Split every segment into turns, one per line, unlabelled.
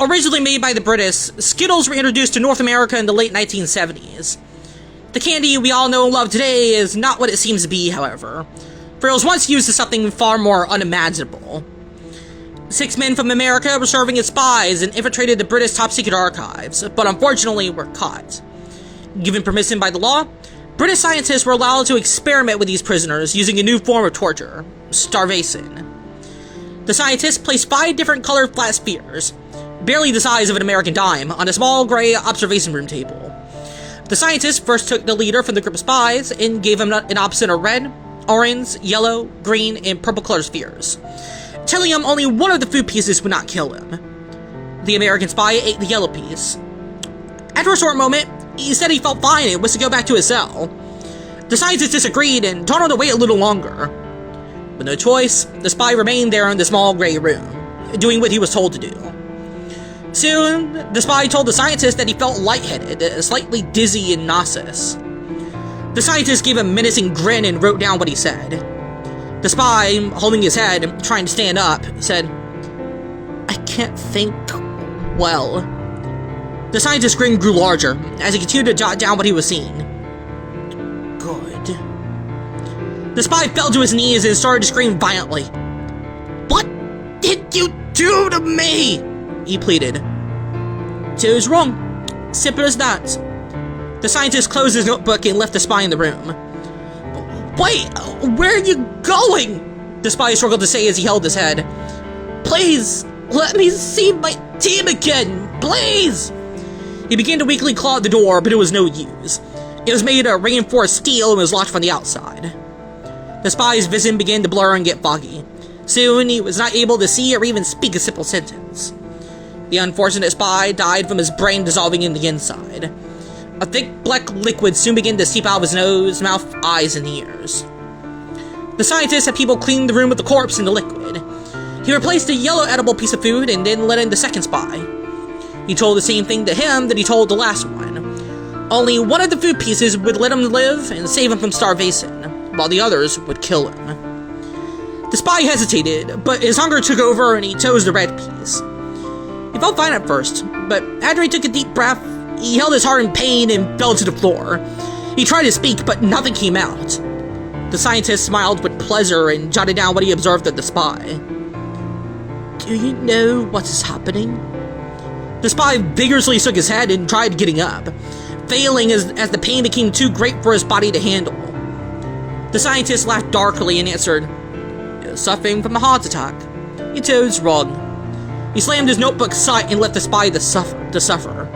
Originally made by the British, Skittles were introduced to North America in the late 1970s. The candy we all know and love today is not what it seems to be, however, for it was once used as something far more unimaginable. 6 men from America were serving as spies and infiltrated the British top-secret archives, but unfortunately were caught. Given permission by the law, British scientists were allowed to experiment with these prisoners using a new form of torture, starvation. The scientists placed 5 different colored flat spheres, barely the size of an American dime, on a small gray observation room table. The scientists first took the leader from the group of spies and gave him an option of red, orange, yellow, green, and purple color spheres, telling him only one of the food pieces would not kill him. The American spy ate the yellow piece. After a short moment, he said he felt fine and wished to go back to his cell. The scientists disagreed and told him to wait a little longer. With no choice, the spy remained there in the small gray room, doing what he was told to do. Soon, the spy told the scientist that he felt lightheaded, slightly dizzy and nauseous. The scientist gave a menacing grin and wrote down what he said. The spy, holding his head, trying to stand up, said, "I can't think well." The scientist's grin grew larger as he continued to jot down what he was seeing. Good. The spy fell to his knees and started to scream violently. "What did you do to me?" he pleaded. "It was wrong. Simple as that." The scientist closed his notebook and left the spy in the room. "Wait, where are you going?" the spy struggled to say as he held his head. "Please, let me see my team again, please!" He began to weakly claw at the door, but it was no use. It was made of reinforced steel and was locked from the outside. The spy's vision began to blur and get foggy. Soon, he was not able to see or even speak a simple sentence. The unfortunate spy died from his brain dissolving in the inside. A thick black liquid soon began to seep out of his nose, mouth, eyes, and ears. The scientist had people clean the room with the corpse and the liquid. He replaced a yellow edible piece of food and then let in the second spy. He told the same thing to him that he told the last one. Only one of the food pieces would let him live and save him from starvation, while the others would kill him. The spy hesitated, but his hunger took over and he chose the red piece. He felt fine at first, but after he took a deep breath, he held his heart in pain and fell to the floor. He tried to speak, but nothing came out. The scientist smiled with pleasure and jotted down what he observed of the spy. "Do you know what is happening?" The spy vigorously shook his head and tried getting up, failing as the pain became too great for his body to handle. The scientist laughed darkly and answered, "You're suffering from a heart attack. You chose wrong." He slammed his notebook aside and left the spy to suffer.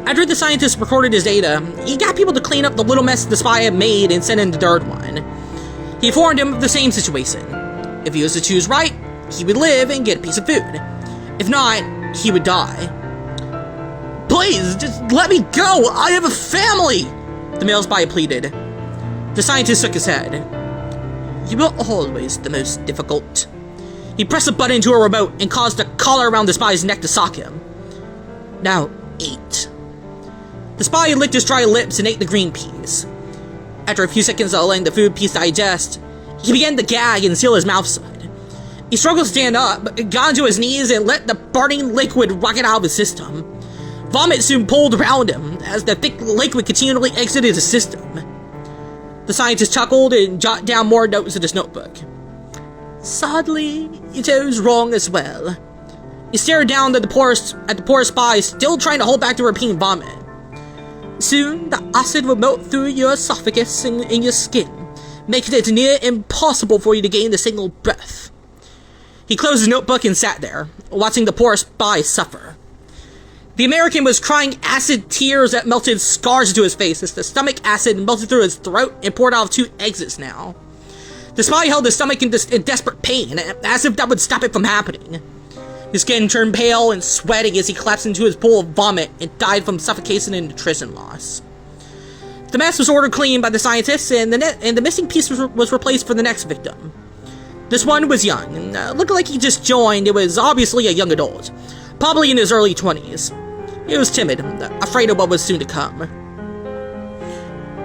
After the scientist recorded his data, he got people to clean up the little mess the spy had made and sent in the third one. He informed him of the same situation. If he was to choose right, he would live and get a piece of food. If not, he would die. "Please, just let me go! I have a family!" the male spy pleaded. The scientist shook his head. "You are always the most difficult." He pressed a button to a remote and caused a collar around the spy's neck to sock him. "Now, eat." The spy licked his dry lips and ate the green piece. After a few seconds of letting the food piece digest, he began to gag and seal his mouth shut. He struggled to stand up, but got onto his knees and let the burning liquid rocket out of his system. Vomit soon pulled around him as the thick liquid continually exited his system. The scientist chuckled and jotted down more notes in his notebook. "Sadly, you chose wrong as well." He stared down at the poor spy, still trying to hold back the repeating vomit. "Soon, the acid will melt through your esophagus and in your skin, making it near impossible for you to gain a single breath." He closed his notebook and sat there, watching the poor spy suffer. The American was crying acid tears that melted scars into his face as the stomach acid melted through his throat and poured out of 2 exits now. The spy held his stomach in desperate pain, as if that would stop it from happening. His skin turned pale and sweaty as he collapsed into his pool of vomit and died from suffocation and nutrition loss. The mess was ordered clean by the scientists, and the missing piece was replaced for the next victim. This one was young, and looked like he just joined. It was obviously a young adult, probably in his early 20s. He was timid, afraid of what was soon to come.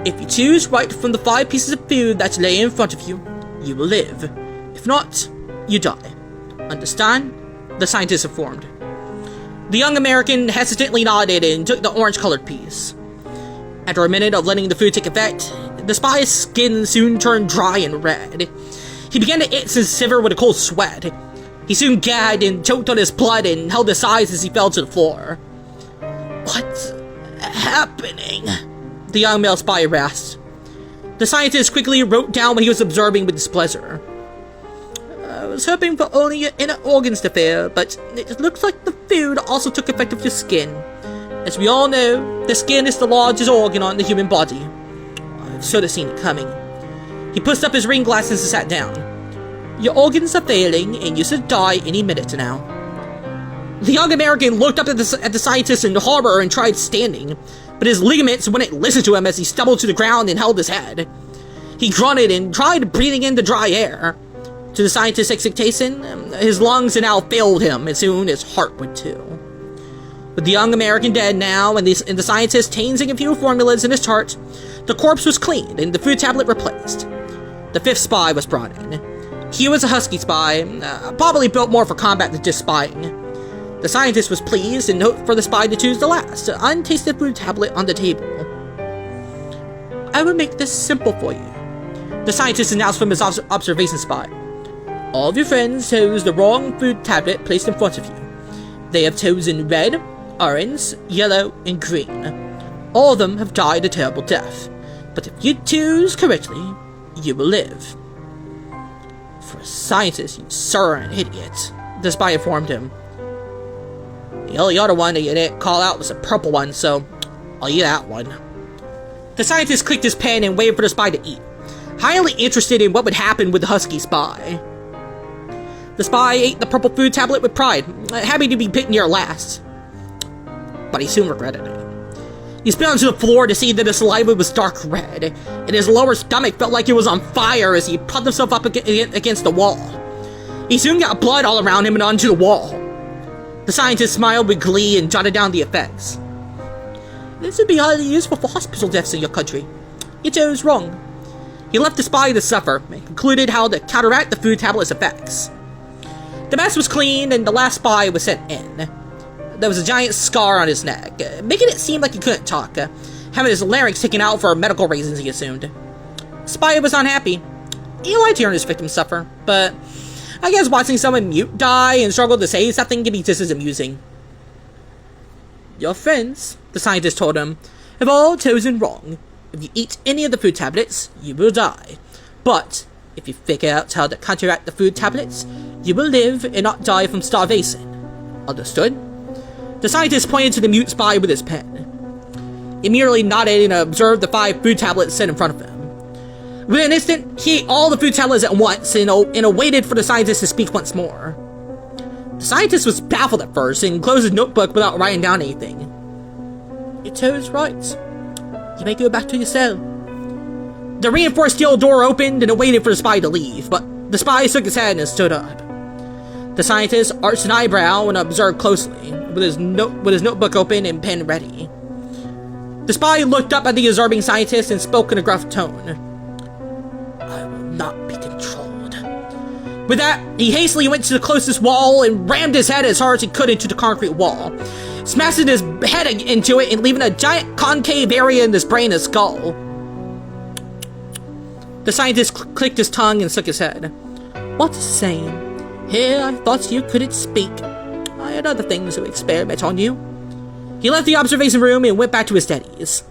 "If you choose right from the 5 pieces of food that lay in front of you, you will live. If not, you die. Understand?" the scientist informed. The young American hesitantly nodded and took the orange-colored piece. After a minute of letting the food take effect, the spy's skin soon turned dry and red. He began to itch and shiver with a cold sweat. He soon gagged and choked on his blood and held his sides as he fell to the floor. "What's happening?" the young male spy rasped. The scientist quickly wrote down what he was observing with displeasure. "I was hoping for only your inner organs to fail, but it looks like the food also took effect of your skin. As we all know, the skin is the largest organ on the human body. I've sort of seen it coming." He pushed up his reading glasses and sat down. "Your organs are failing, and you should die any minute now." The young American looked up at the scientist in horror and tried standing, but his ligaments wouldn't listen to him as he stumbled to the ground and held his head. He grunted and tried breathing in the dry air. To the scientist's expectation, his lungs had now failed him, and soon his heart would too. With the young American dead now, and the scientist changing a few formulas in his chart, the corpse was cleaned and the food tablet replaced. The fifth spy was brought in. He was a husky spy, probably built more for combat than just spying. The scientist was pleased and hoped for the spy to choose the last, untasted food tablet on the table. "I will make this simple for you," the scientist announced from his observation spot. "All of your friends chose the wrong food tablet placed in front of you. They have chosen red, orange, yellow, and green. All of them have died a terrible death. But if you choose correctly, you will live." "For a scientist, you sir an idiot," the spy informed him. "The only other one that you didn't call out was the purple one, so I'll eat that one." The scientist clicked his pen and waited for the spy to eat, highly interested in what would happen with the husky spy. The spy ate the purple food tablet with pride, happy to be picked near last. But he soon regretted it. He spit onto the floor to see that his saliva was dark red, and his lower stomach felt like it was on fire as he propped himself up against the wall. He soon got blood all around him and onto the wall. The scientist smiled with glee and jotted down the effects. "This would be highly useful for hospital deaths in your country. You chose wrong." He left the spy to suffer and concluded how to counteract the food tablet's effects. The mess was cleaned and the last spy was sent in. There was a giant scar on his neck, making it seem like he couldn't talk, having his larynx taken out for medical reasons, he assumed. The spy was unhappy. He liked hearing his victim suffer, but I guess watching someone mute die and struggle to say something can be just as amusing. "Your friends," the scientist told him, "have all chosen wrong. If you eat any of the food tablets, you will die. But if you figure out how to counteract the food tablets, you will live and not die from starvation. Understood?" The scientist pointed to the mute spy with his pen. He merely nodded and observed the 5 food tablets set in front of him. Within an instant, he ate all the food tablets at once and waited for the scientist to speak once more. The scientist was baffled at first and closed his notebook without writing down anything. "You chose right. You may go back to your cell." The reinforced steel door opened and it waited for the spy to leave, but the spy shook his head and stood up. The scientist arched an eyebrow and observed closely, with his notebook open and pen ready. The spy looked up at the observing scientist and spoke in a gruff tone. "I will not be controlled." With that, he hastily went to the closest wall and rammed his head as hard as he could into the concrete wall, smashing his head into it and leaving a giant concave area in his brain and skull. The scientist clicked his tongue and shook his head. "What a shame. Here I thought you couldn't speak. I had other things to experiment on you." He left the observation room and went back to his studies.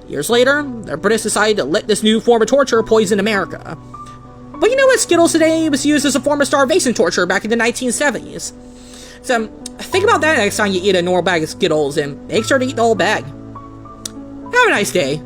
Years later, the British decided to let this new form of torture poison America. But you know what? Skittles today was used as a form of starvation torture back in the 1970s. So think about that next time you eat a normal bag of Skittles and make sure to eat the whole bag. Have a nice day.